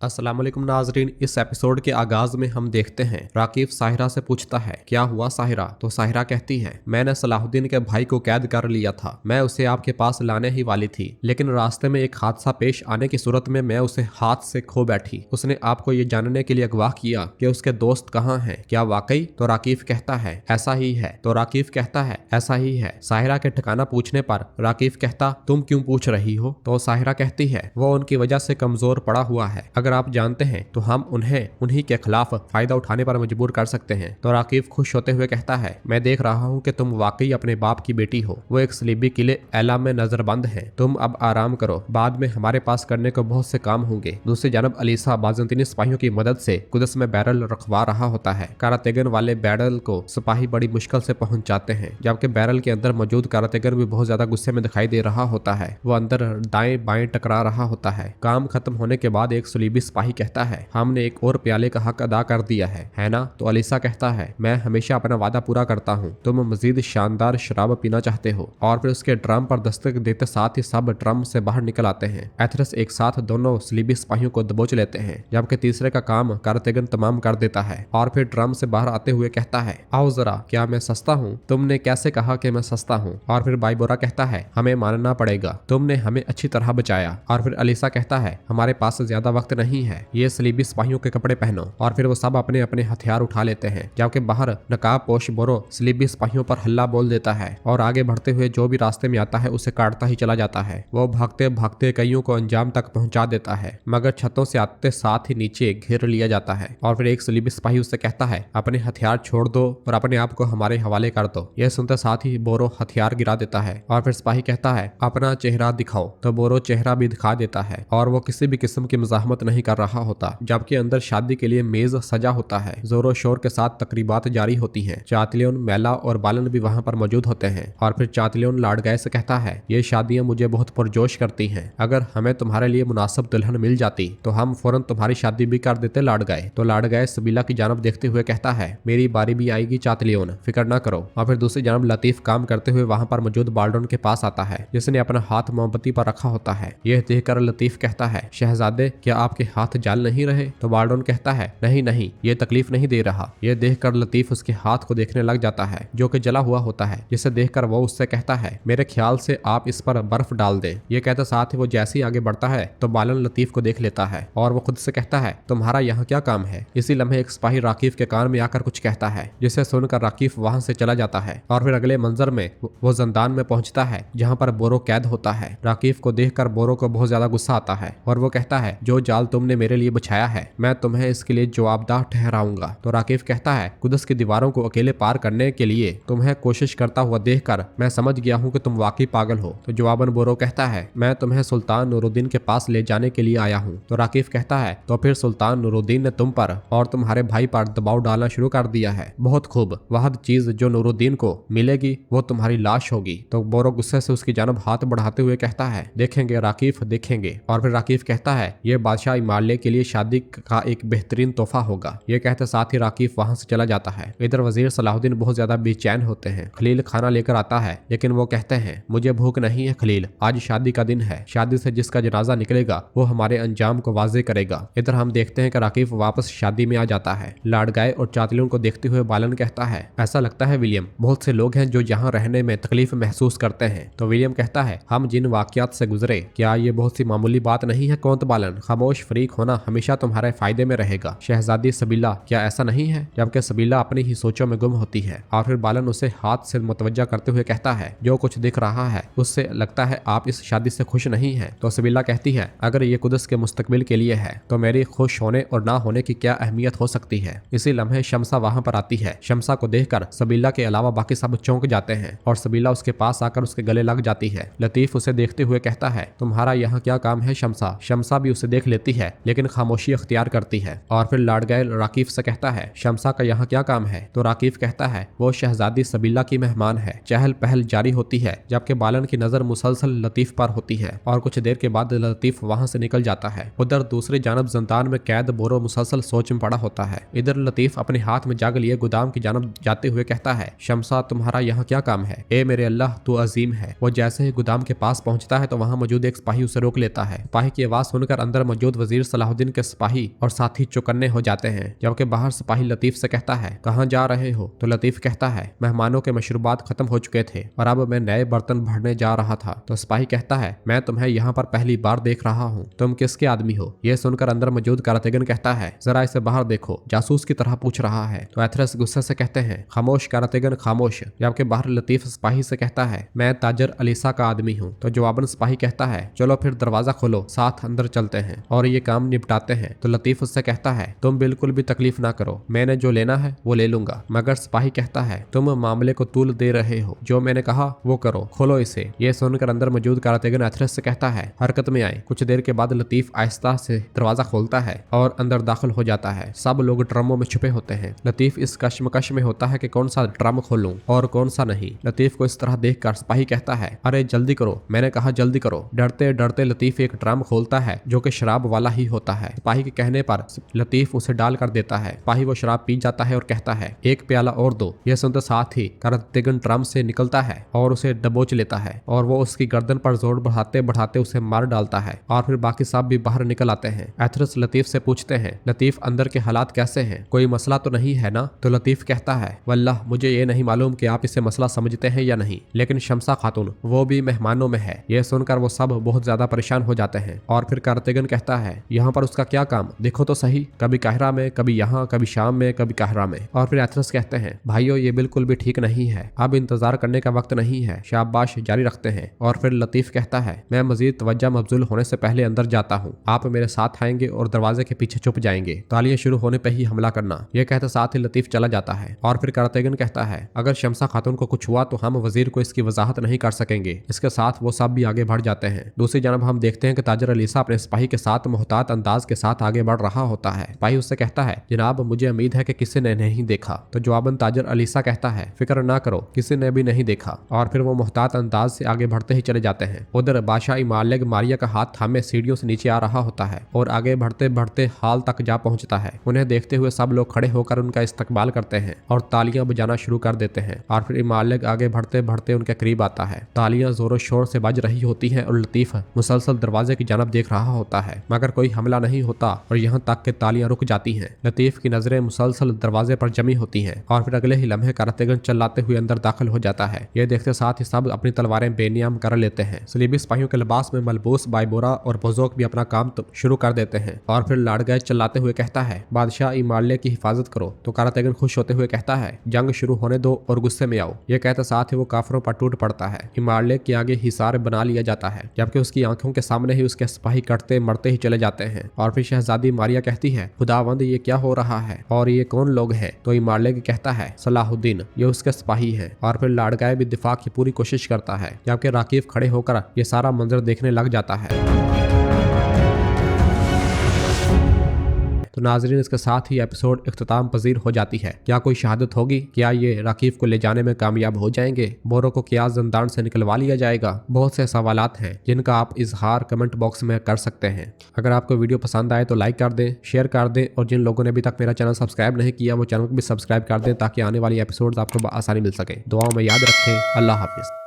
अस्सलाम वालेकुम नाजरीन। इस एपिसोड के आगाज में हम देखते हैं राकिब साहिरा से पूछता है क्या हुआ साहिरा। तो साहिरा कहती है मैंने सलाहुद्दीन के भाई को कैद कर लिया था, मैं उसे आपके पास लाने ही वाली थी, लेकिन रास्ते में एक हादसा पेश आने की सूरत में मैं उसे हाथ से खो बैठी। उसने आपको ये जानने के लिए अगवा किया कि उसके दोस्त कहाँ हैं, क्या वाकई? तो राकिब कहता है ऐसा ही है। तो राकिब कहता है ऐसा ही है। साहिरा के ठिकाना पूछने पर राकिब कहता तुम क्यों पूछ रही हो? तो साहिरा कहती है वो उनकी वजह से कमजोर पड़ा हुआ है, अगर आप जानते हैं तो हम उन्हें उन्हीं के खिलाफ फायदा उठाने पर मजबूर कर सकते हैं। तो राकिब खुश होते हुए कहता है मैं देख रहा हूँ कि तुम वाकई अपने बाप की बेटी हो। वो एक सलीबी किले एला में नजरबंद है, तुम अब आराम करो, बाद में हमारे पास करने को बहुत से काम होंगे। दूसरी जानब अलीसा बाज़ंतीनी सिपाहियों की मदद से कुदस में बैरल रखवा रहा होता है। कारातेगन वाले बैरल को सिपाही बड़ी मुश्किल से पहुंच जाते हैं, जबकि बैरल के अंदर मौजूद कारातेगन भी बहुत ज्यादा गुस्से में दिखाई दे रहा होता है। वो अंदर दाएं बाएं टकरा रहा होता है। काम खत्म होने के बाद एक सलीबी सिपाही कहता है हमने एक और प्याले का हक अदा कर दिया है ना? तो अलीसा कहता है मैं हमेशा अपना वादा पूरा करता हूँ, तुम मजीद शानदार शराब पीना चाहते हो। और फिर उसके ड्रम पर दस्तक देते साथ ही सब ड्रम से बाहर निकल आते हैं। एथरस एक साथ दोनों सलीबी सिपाहियों को दबोच लेते हैं, जबकि तीसरे का काम कारातेगन तमाम कर देता है। और फिर ड्रम से बाहर आते हुए कहता है आओ जरा, क्या मैं सस्ता हूँ? तुमने कैसे कहा कि मैं सस्ता हूँ? और फिर बाईबोरा कहता है हमें मानना पड़ेगा, तुमने हमें अच्छी तरह बचाया। और फिर अलीसा कहता है हमारे पास ज्यादा वक्त नहीं है, ये सलीबी सिपाहियों के कपड़े पहनो। और फिर वो सब अपने अपने हथियार उठा लेते हैं, जबकि बाहर नकाब पोश बोरो सलीबी सिपाहियों पर हल्ला बोल देता है और आगे बढ़ते हुए जो भी रास्ते में आता है उसे काटता ही चला जाता है। वो भागते भागते कईयों को अंजाम तक पहुंचा देता है, मगर छतों से आते साथ ही नीचे घेर लिया जाता है। और फिर एक सलीबी सिपाही उससे कहता है अपने हथियार छोड़ दो और अपने आप को हमारे हवाले कर दो। यह सुनते साथ ही बोरो हथियार गिरा देता है। और फिर सिपाही कहता है अपना चेहरा दिखाओ। तो बोरो चेहरा भी दिखा देता है और वो किसी भी किस्म की मज़ाहमत नहीं कर रहा होता, जबकि अंदर शादी के लिए मेज सजा होता है। जोरों शोर के साथ तकरीबात जारी होती हैं। चातलियन, मैला और बालन भी वहां पर मौजूद होते हैं। और फिर चातलियन लाडगाय से कहता है ये शादियां मुझे बहुत पुरजोश करती हैं, अगर हमें तुम्हारे लिए मुनासिब दुल्हन मिल जाती तो हम फौरन तुम्हारी शादी भी कर देते लाडगाय। तो लाडगाय सबीला की जानब देखते हुए कहता है मेरी बारी भी आएगी चातलियन, फिक्र न करो। और फिर दूसरी जानब लतीफ काम करते हुए वहां पर मौजूद बाल्डोन के पास आता है, जिसने अपना हाथ मोमबत्ती पर रखा होता है। यह देखकर लतीफ कहता है शहजादे क्या आपके हाथ जल नहीं रहे? तो बाल्डोन कहता है नहीं नहीं, ये तकलीफ नहीं दे रहा। यह देखकर लतीफ उसके हाथ को देखने लग जाता है जो कि जला हुआ होता है, जिसे देखकर वो उससे कहता है मेरे ख्याल से आप इस पर बर्फ डाल दे। ये कहते साथ ही वो जैसे ही आगे बढ़ता है तो बालन लतीफ को देख लेता है और वो खुद से कहता है तुम्हारा यहाँ क्या काम है? इसी लम्हे एक सिपाही राकिब के कान में आकर कुछ कहता है, जिसे सुनकर राकिब वहां से चला जाता है। और फिर अगले मंजर में वो जंदान में पहुंचता है जहाँ पर बोरो कैद होता है। राकिब को देखकर बोरो को बहुत ज्यादा गुस्सा आता है और वो कहता है जो जाल तुमने मेरे लिए बिछाया है मैं तुम्हें इसके लिए जवाबदाह ठहराऊंगा। तो राकिब कहता है कुदस की दीवारों को अकेले पार करने के लिए तुम्हें कोशिश करता हुआ देखकर मैं समझ गया हूँ कि तुम वाकई पागल हो। तो जवाबन बोरो कहता है मैं तुम्हें सुल्तान नूरुद्दीन के पास ले जाने के लिए आया हूँ। तो राकिब कहता है तो फिर सुल्तान नूरुद्दीन ने तुम पर और तुम्हारे भाई पर दबाव डालना शुरू कर दिया है। बहुत खूब, वह चीज जो नूरुद्दीन को मिलेगी वो तुम्हारी लाश होगी। तो बोरो गुस्से से उसकी जानब हाथ बढ़ाते हुए कहता है देखेंगे राकिब देखेंगे। और फिर राकिब कहता है ये बादशाह इमाले के लिए शादी का एक बेहतरीन तोहफा होगा। ये कहते साथ ही राकिब वहां से चला जाता है। इधर वजीर सलाहुद्दीन बहुत ज्यादा बेचैन होते हैं। खलील खाना लेकर आता है, लेकिन वो कहते हैं मुझे भूख नहीं है खलील, आज शादी का दिन है, शादी से जिसका जनाजा निकलेगा वो हमारे अंजाम को वाजे करेगा। इधर हम देखते हैं कि राकिब वापस शादी में आ जाता है। लाडगाय और चातलियों को देखते हुए बालन कहता है ऐसा लगता है विलियम बहुत से लोग हैं जो यहाँ रहने में तकलीफ महसूस करते हैं। तो विलियम कहता है हम जिन वाकयात से गुजरे क्या ये बहुत सी मामूली बात नहीं है? कौन बालन खामोश फरीक होना हमेशा तुम्हारे फायदे में रहेगा। शहजादी सबीला क्या ऐसा नहीं है? जबकि सबीला अपनी ही सोचों में गुम होती है। और फिर बालन उसे हाथ से मुतवज्जा करते हुए कहता है जो कुछ दिख रहा है उससे लगता है आप इस शादी से खुश नहीं है। तो सबीला कहती है अगर ये कुदस के मुस्तकबिल के लिए है तो मेरी खुश होने और ना होने की क्या अहमियत हो सकती है। इसी लम्हे शमसा वहां पर आती है। शमसा को देखकर सबीला के अलावा बाकी सब चौंक जाते हैं और सबीला उसके पास आकर उसके गले लग जाती है। लतीफ उसे देखते हुए कहता है तुम्हारा यहाँ क्या काम है शमसा? शमसा भी उसे देख लेती है लेकिन खामोशी अख्तियार करती है। और फिर लाडगाय राकिब से कहता है शमसा का यहाँ क्या काम है? तो राकिब कहता है वो शहजादी सबीला की मेहमान है। चहल पहल जारी होती है जबकि बालन की नजर मुसलसल लतीफ पर होती है और कुछ देर के बाद लतीफ वहां से निकल जाता है। उधर दूसरी जानब जंदान में कैद बोरो मुसलसल सोच में पड़ा होता है। इधर लतीफ अपने हाथ में जग लिए गोदाम की जानब जाते हुए कहता है शमसा तुम्हारा यहाँ क्या काम है? ए मेरे अल्लाह तू अजीम है। वो जैसे ही गोदाम के पास पहुंचता है तो वहाँ मौजूद एक सिपाही उसे रोक लेता है। सिपाही की आवाज सुनकर अंदर मौजूद वजीर वजीर सलाहुद्दीन के सिपाही और साथी चौकन्ने हो जाते हैं, जबकि बाहर सिपाही लतीफ से कहता है कहाँ जा रहे हो? तो लतीफ कहता है मेहमानों के मशरूबात खत्म हो चुके थे और अब मैं नए बर्तन भरने जा रहा था। तो सिपाही कहता है मैं तुम्हें यहाँ पर पहली बार देख रहा हूँ, तुम किसके आदमी हो? ये सुनकर अंदर मौजूद करातेगन कहता है जरा इसे बाहर देखो, जासूस की तरह पूछ रहा है। तो एथरस गुस्से से कहते हैं खामोश करातेगन खामोश, जबकि बाहर लतीफ सिपाही से कहता है मैं ताजर अलीसा का आदमी हूँ। तो जवाबन सिपाही कहता है चलो फिर दरवाजा खोलो, साथ अंदर चलते हैं और ये काम निपटाते हैं। तो लतीफ उससे कहता है तुम बिल्कुल भी तकलीफ ना करो, मैंने जो लेना है वो ले लूंगा। मगर सिपाही कहता है तुम मामले को तूल दे रहे हो, जो मैंने कहा वो करो, खोलो इसे। ये सुनकर अंदर मौजूद करातेगन एथरस से कहता है हरकत में आए। कुछ देर के बाद लतीफ आहिस्ता से दरवाजा खोलता है और अंदर दाखिल हो जाता है। सब लोग ड्रमों में छुपे होते हैं। लतीफ इस कश्मकश में होता है कि कौन सा ड्रम खोलूं और कौन सा नहीं। लतीफ को इस तरह देखकर सिपाही कहता है अरे जल्दी करो, मैंने कहा जल्दी करो। डरते डरते लतीफ एक ड्रम खोलता है जो कि शराब वाला ही होता है। सिपाही के कहने पर लतीफ उसे डाल कर देता है। सिपाही वो शराब पी जाता है और कहता है एक प्याला और दो। यह सुनते साथ ही करातेगन ड्रम से निकलता है और उसे दबोच लेता है और वो उसकी गर्दन पर जोर बढ़ाते बढ़ाते उसे मार डालता है और फिर बाकी सब भी बाहर निकल आते हैं। एथरस लतीफ से पूछते हैं लतीफ अंदर के हालात कैसे हैं, कोई मसला तो नहीं है ना? तो लतीफ कहता है वल्लाह मुझे ये नहीं मालूम कि आप इसे मसला समझते हैं या नहीं, लेकिन शमसा खातून वो भी मेहमानों में है। यह सुनकर वो सब बहुत ज्यादा परेशान हो जाते हैं। और फिर करातेगन कहता है यहाँ पर उसका क्या काम, देखो तो सही, कभी काहिरा में, कभी यहाँ, कभी शाम में, कभी काहिरा में। और फिर एथरस कहते हैं भाइयों ये बिल्कुल भी ठीक नहीं है, अब इंतजार करने का वक्त नहीं है, शाबाश जारी रखते हैं। और फिर लतीफ कहता है मैं मजीद तवज्जो मबजूल होने से पहले अंदर जाता हूँ, आप मेरे साथ आएंगे और दरवाजे के पीछे छुप जाएंगे, तालियां शुरू होने पर ही हमला करना। यह कहते साथ ही लतीफ चला जाता है। और फिर करातेगन कहता है अगर शमसा खातून को कुछ हुआ तो हम वजीर को इसकी वजाहत नहीं कर सकेंगे। इसके साथ वो सब भी आगे बढ़ जाते हैं। दूसरी जानब हम देखते हैं कि ताजर अलीसा अपने सिपाही के साथ मोहतात अंदाज के साथ आगे बढ़ रहा होता है। सिपाही उससे कहता है जनाब मुझे उम्मीद है कि किसी ने नहीं देखा। तो जवाबन ताजर अलीसा कहता है फिक्र ना करो, किसी ने भी नहीं देखा। और फिर वो मोहतात अंदाज से आगे बढ़ते ही चले जाते हैं। उधर बादशाह इमालेग मारिया का हाथ थामे सीढ़ियों से नीचे आ रहा होता है और आगे बढ़ते बढ़ते हाल तक जा पहुंचता है। उन्हें देखते हुए सब लोग खड़े होकर उनका इस्तकबाल करते हैं और तालियां बजाना शुरू कर देते हैं। और फिर इमालेग आगे बढ़ते बढ़ते उनके करीब आता है। तालियां जोरों शोर से बज रही होती हैं और लतीफ मुसलसल दरवाजे की जानब देख रहा होता है, मगर कोई हमला नहीं होता और यहाँ तक कि तालियां रुक जाती हैं। लतीफ की नजरें मुसलसल दरवाजे पर जमी होती हैं और फिर अगले ही लम्हे करातेगन चिल्लाते हुए अंदर दाखिल हो जाता है। ये देखते साथ ही सब अपनी तलवारें बेनियाम कर लेते हैं। सलीबी सिपाहियों के लिबास में मलबूस बाइबोरा और बुजुर्ग भी अपना काम शुरू कर देते हैं। और फिर लाड़गैज चिल्लाते हुए कहता है बादशाह इमाले की हिफाजत करो। तो करातेगन खुश होते हुए कहता है जंग शुरू होने दो और गुस्से में आओ। ये कहते साथ ही वो काफरों पर टूट पड़ता है। इमाले के आगे हिसार बना लिया जाता है, जबकि उसकी आंखों के सामने ही उसके सिपाही कटते मरते ही चले जाते हैं। और फिर शहजादी मारिया कहती है खुदावंद ये क्या हो रहा है और ये कौन लोग हैं? तो इमालेग कहता है सलाहुद्दीन, ये उसके सिपाही है। और फिर लाड़गाय भी दिफा की पूरी कोशिश करता है, जबकि राकीफ खड़े होकर ये सारा मंजर देखने लग जाता है। तो नाजरीन इसके साथ ही एपिसोड इख्तिताम पजीर हो जाती है। क्या कोई शहादत होगी? क्या ये राकीफ को ले जाने में कामयाब हो जाएंगे? बोरो को क्या जिंदान से निकलवा लिया जाएगा? बहुत से सवालात हैं जिनका आप इजहार कमेंट बॉक्स में कर सकते हैं। अगर आपको वीडियो पसंद आए तो लाइक कर दें, शेयर कर दें और जिन लोगों ने अभी तक मेरा चैनल सब्सक्राइब नहीं किया वो चैनल को भी सब्सक्राइब कर दें ताकि आने वाली एपिसोड आपको आसानी मिल सके। दुआओं में याद रखें। अल्लाह हाफिज।